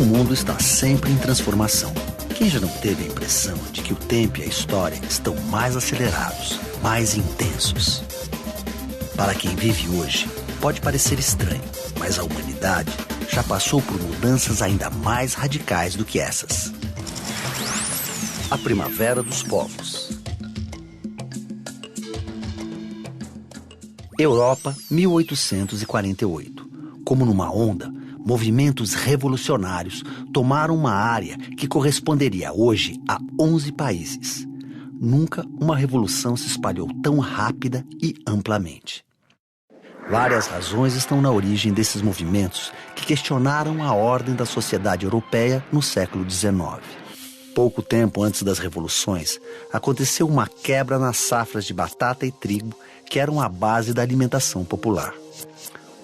mundo está sempre em transformação. Quem já não teve a impressão de que o tempo e a história estão mais acelerados, mais intensos? Para quem vive hoje, pode parecer estranho, mas a humanidade já passou por mudanças ainda mais radicais do que essas. A Primavera dos Povos. Europa, 1848. Como numa onda, movimentos revolucionários tomaram uma área que corresponderia hoje a 11 países. Nunca uma revolução se espalhou tão rápida e amplamente. Várias razões estão na origem desses movimentos que questionaram a ordem da sociedade europeia no século XIX. Pouco tempo antes das revoluções, aconteceu uma quebra nas safras de batata e trigo que eram a base da alimentação popular.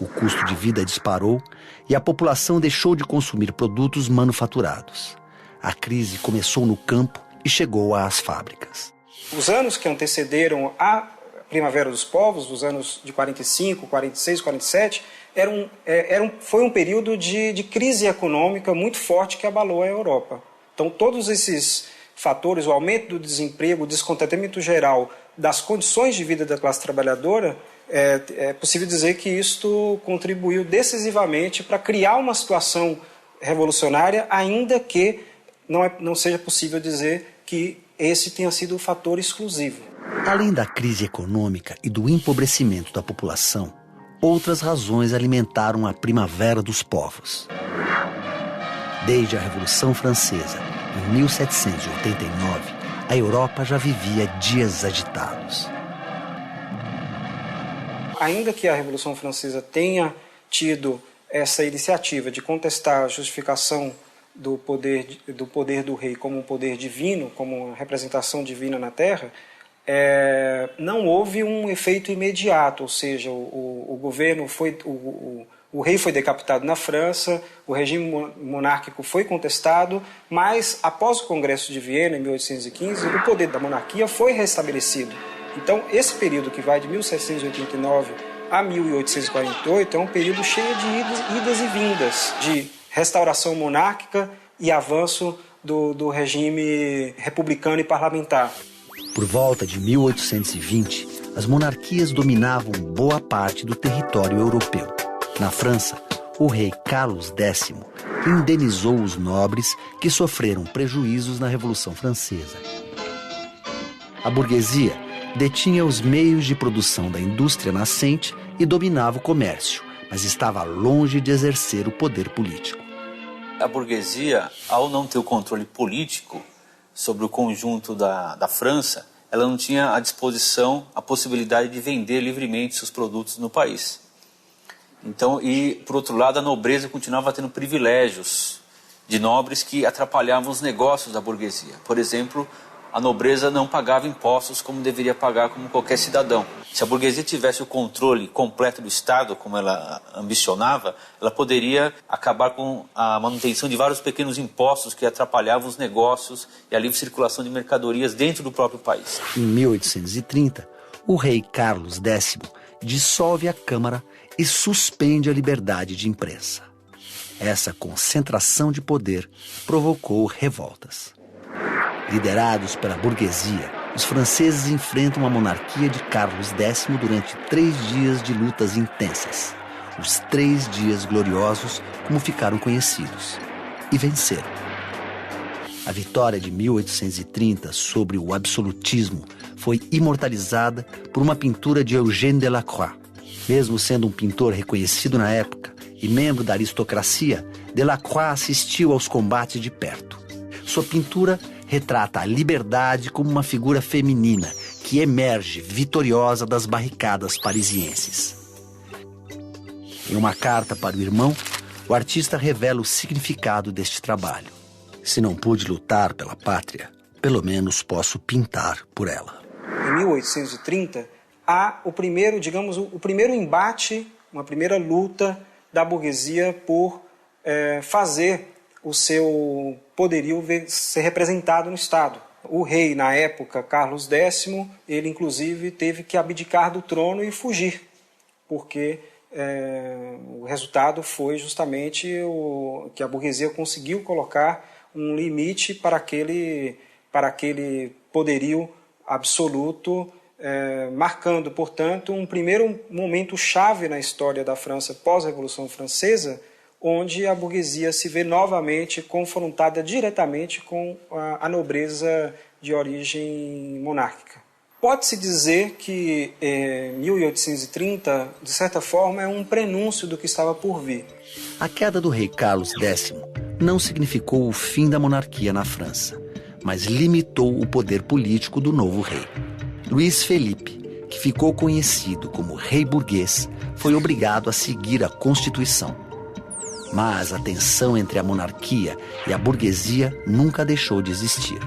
O custo de vida disparou e a população deixou de consumir produtos manufaturados. A crise começou no campo e chegou às fábricas. Os anos que antecederam a Primavera dos Povos, os anos de 45, 46, 47, foi um período de crise econômica muito forte que abalou a Europa. Então, todos esses fatores, o aumento do desemprego, o descontentamento geral das condições de vida da classe trabalhadora, é possível dizer que isto contribuiu decisivamente para criar uma situação revolucionária, ainda que não seja possível dizer que esse tenha sido o fator exclusivo. Além da crise econômica e do empobrecimento da população, outras razões alimentaram a Primavera dos Povos. Desde a Revolução Francesa, em 1789, a Europa já vivia dias agitados. Ainda que a Revolução Francesa tenha tido essa iniciativa de contestar a justificação do poder do rei como um poder divino, como uma representação divina na Terra, não houve um efeito imediato, ou seja, o rei foi decapitado na França, o regime monárquico foi contestado, mas após o Congresso de Viena, em 1815, o poder da monarquia foi restabelecido. Então, esse período que vai de 1789 a 1848 é um período cheio de idas e vindas, de restauração monárquica e avanço do regime republicano e parlamentar. Por volta de 1820, as monarquias dominavam boa parte do território europeu. Na França, o rei Carlos X indenizou os nobres que sofreram prejuízos na Revolução Francesa. A burguesia detinha os meios de produção da indústria nascente e dominava o comércio, mas estava longe de exercer o poder político. A burguesia, ao não ter o controle político sobre o conjunto da França, ela não tinha à disposição a possibilidade de vender livremente seus produtos no país. Então, por outro lado, a nobreza continuava tendo privilégios de nobres que atrapalhavam os negócios da burguesia. Por exemplo, a nobreza não pagava impostos como deveria pagar como qualquer cidadão. Se a burguesia tivesse o controle completo do Estado, como ela ambicionava, ela poderia acabar com a manutenção de vários pequenos impostos que atrapalhavam os negócios e a livre circulação de mercadorias dentro do próprio país. Em 1830, o rei Carlos X dissolve a Câmara e suspende a liberdade de imprensa. Essa concentração de poder provocou revoltas. Liderados pela burguesia, os franceses enfrentam a monarquia de Carlos X durante 3 dias de lutas intensas. Os 3 dias gloriosos, como ficaram conhecidos. E venceram. A vitória de 1830 sobre o absolutismo foi imortalizada por uma pintura de Eugène Delacroix. Mesmo sendo um pintor reconhecido na época e membro da aristocracia, Delacroix assistiu aos combates de perto. Sua pintura retrata a liberdade como uma figura feminina que emerge vitoriosa das barricadas parisienses. Em uma carta para o irmão, o artista revela o significado deste trabalho. Se não pude lutar pela pátria, pelo menos posso pintar por ela. Em 1830, há o primeiro embate, uma primeira luta da burguesia por fazer o seu poderio ser representado no Estado. O rei, na época, Carlos X, ele inclusive teve que abdicar do trono e fugir, porque o resultado foi justamente que a burguesia conseguiu colocar um limite para aquele poderio absoluto, marcando, portanto, um primeiro momento chave na história da França pós-Revolução Francesa, onde a burguesia se vê novamente confrontada diretamente com a nobreza de origem monárquica. Pode-se dizer que 1830, de certa forma, é um prenúncio do que estava por vir. A queda do rei Carlos X não significou o fim da monarquia na França, mas limitou o poder político do novo rei. Luís Felipe, que ficou conhecido como rei burguês, foi obrigado a seguir a Constituição. Mas a tensão entre a monarquia e a burguesia nunca deixou de existir.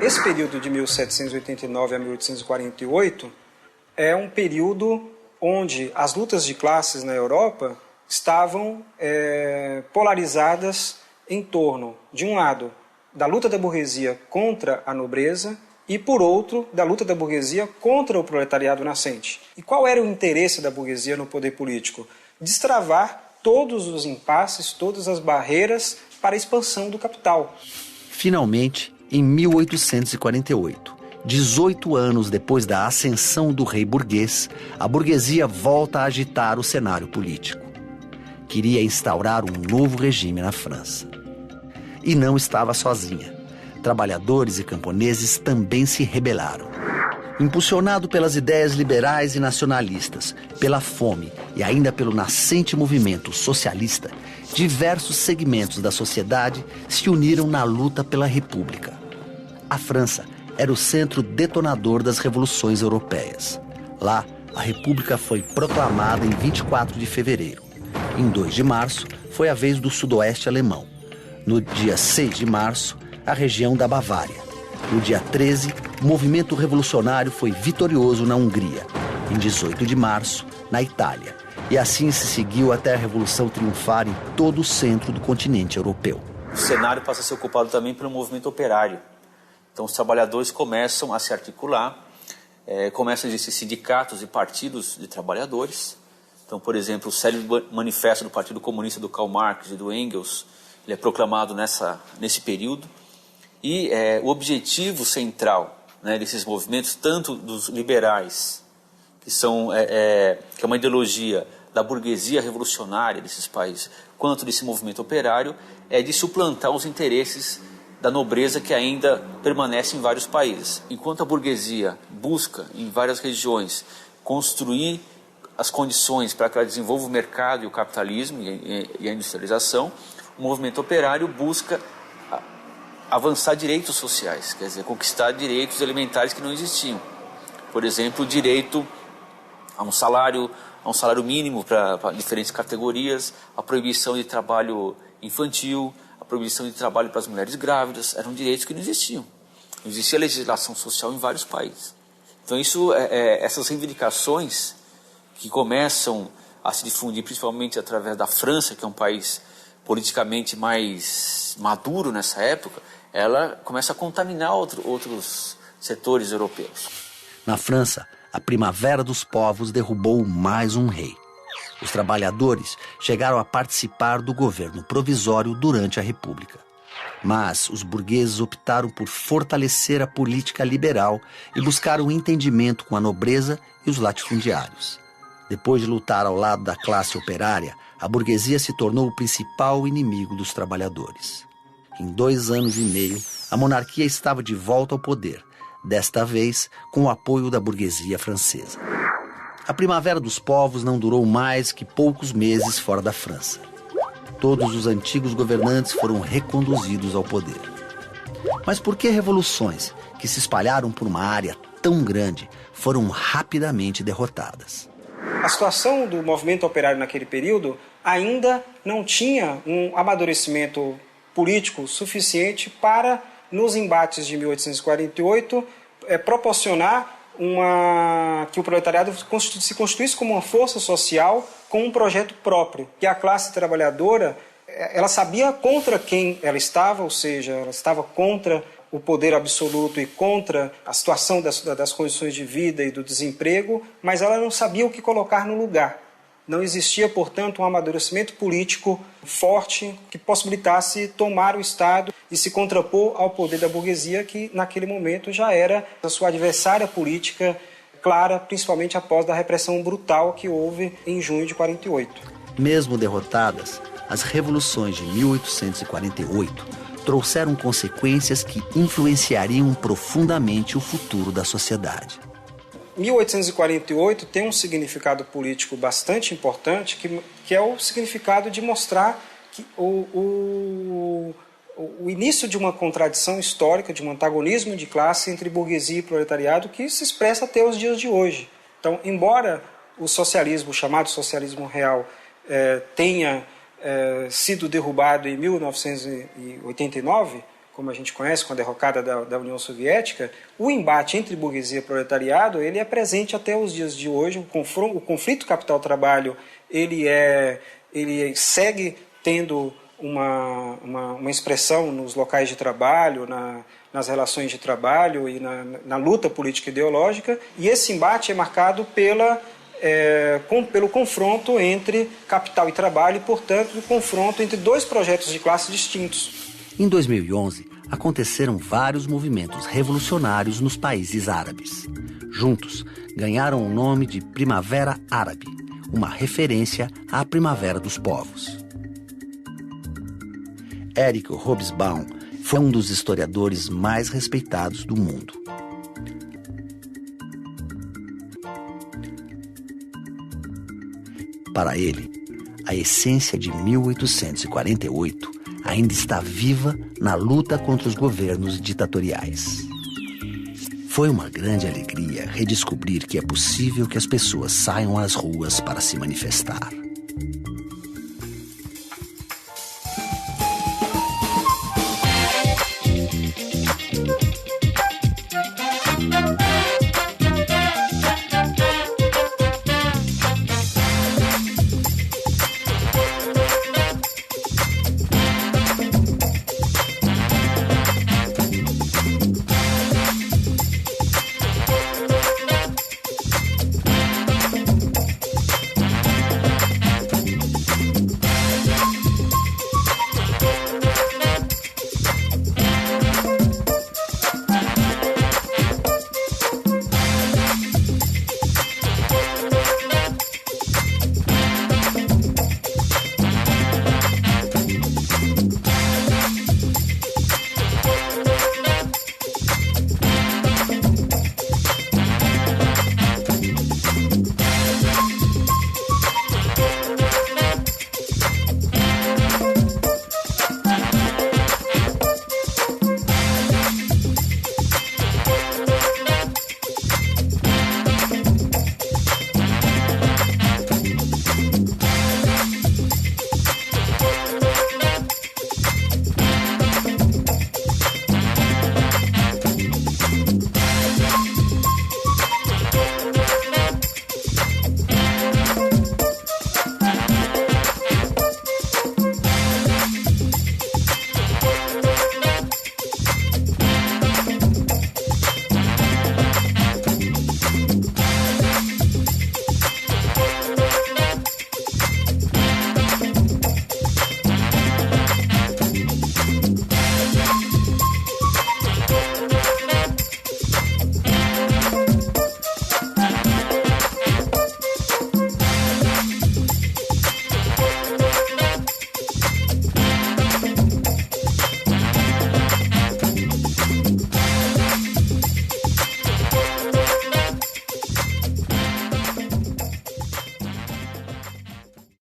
Esse período de 1789 a 1848 é um período onde as lutas de classes na Europa estavam polarizadas em torno, de um lado, da luta da burguesia contra a nobreza e, por outro, da luta da burguesia contra o proletariado nascente. E qual era o interesse da burguesia no poder político? Destravar todos os impasses, todas as barreiras para a expansão do capital. Finalmente, em 1848, 18 anos depois da ascensão do rei burguês, a burguesia volta a agitar o cenário político. Queria instaurar um novo regime na França. E não estava sozinha. Trabalhadores e camponeses também se rebelaram. Impulsionado pelas ideias liberais e nacionalistas, pela fome e ainda pelo nascente movimento socialista, diversos segmentos da sociedade se uniram na luta pela República. A França era o centro detonador das revoluções europeias. Lá, a República foi proclamada em 24 de fevereiro. Em 2 de março, foi a vez do sudoeste alemão. No dia 6 de março, a região da Bavária. No dia 13, o movimento revolucionário foi vitorioso na Hungria. Em 18 de março, na Itália. E assim se seguiu até a Revolução triunfar em todo o centro do continente europeu. O cenário passa a ser ocupado também pelo movimento operário. Então os trabalhadores começam a se articular, começam a existir sindicatos e partidos de trabalhadores. Então, por exemplo, o célebre manifesto do Partido Comunista do Karl Marx e do Engels, ele é proclamado nesse período. E o objetivo central, né, desses movimentos, tanto dos liberais, que é uma ideologia da burguesia revolucionária desses países, quanto desse movimento operário, é de suplantar os interesses da nobreza que ainda permanece em vários países. Enquanto a burguesia busca, em várias regiões, construir as condições para que ela desenvolva o mercado e o capitalismo e a industrialização, o movimento operário busca avançar direitos sociais, quer dizer, conquistar direitos elementares que não existiam. Por exemplo, o direito a um salário mínimo para diferentes categorias, a proibição de trabalho infantil, a proibição de trabalho para as mulheres grávidas, eram direitos que não existiam. Não existia legislação social em vários países. Então essas reivindicações que começam a se difundir principalmente através da França, que é um país politicamente mais maduro nessa época, ela começa a contaminar outros setores europeus. Na França, a Primavera dos Povos derrubou mais um rei. Os trabalhadores chegaram a participar do governo provisório durante a República. Mas os burgueses optaram por fortalecer a política liberal e buscar um entendimento com a nobreza e os latifundiários. Depois de lutar ao lado da classe operária, a burguesia se tornou o principal inimigo dos trabalhadores. Em 2 anos e meio, a monarquia estava de volta ao poder, desta vez com o apoio da burguesia francesa. A Primavera dos Povos não durou mais que poucos meses fora da França. Todos os antigos governantes foram reconduzidos ao poder. Mas por que revoluções, que se espalharam por uma área tão grande, foram rapidamente derrotadas? A situação do movimento operário naquele período ainda não tinha um amadurecimento político suficiente para, nos embates de 1848, proporcionar que o proletariado se constituísse como uma força social com um projeto próprio, que a classe trabalhadora ela sabia contra quem ela estava, ou seja, ela estava contra o poder absoluto e contra a situação das condições de vida e do desemprego, mas ela não sabia o que colocar no lugar. Não existia, portanto, um amadurecimento político forte que possibilitasse tomar o Estado e se contrapor ao poder da burguesia, que naquele momento já era a sua adversária política clara, principalmente após a repressão brutal que houve em junho de 48. Mesmo derrotadas, as revoluções de 1848 trouxeram consequências que influenciariam profundamente o futuro da sociedade. 1848 tem um significado político bastante importante, que é o significado de mostrar que o início de uma contradição histórica, de um antagonismo de classe entre burguesia e proletariado, que se expressa até os dias de hoje. Então, embora o socialismo, o chamado socialismo real, tenha sido derrubado em 1989, como a gente conhece com a derrocada da União Soviética, o embate entre burguesia e proletariado ele é presente até os dias de hoje. O conflito capital-trabalho ele segue tendo uma expressão nos locais de trabalho, nas relações de trabalho e na luta política e ideológica, e esse embate é marcado pelo confronto entre capital e trabalho e, portanto, o confronto entre dois projetos de classe distintos. Em 2011, aconteceram vários movimentos revolucionários nos países árabes. Juntos, ganharam o nome de Primavera Árabe, uma referência à Primavera dos Povos. Eric Hobsbawm foi um dos historiadores mais respeitados do mundo. Para ele, a essência de 1848 ainda está viva na luta contra os governos ditatoriais. Foi uma grande alegria redescobrir que é possível que as pessoas saiam às ruas para se manifestar.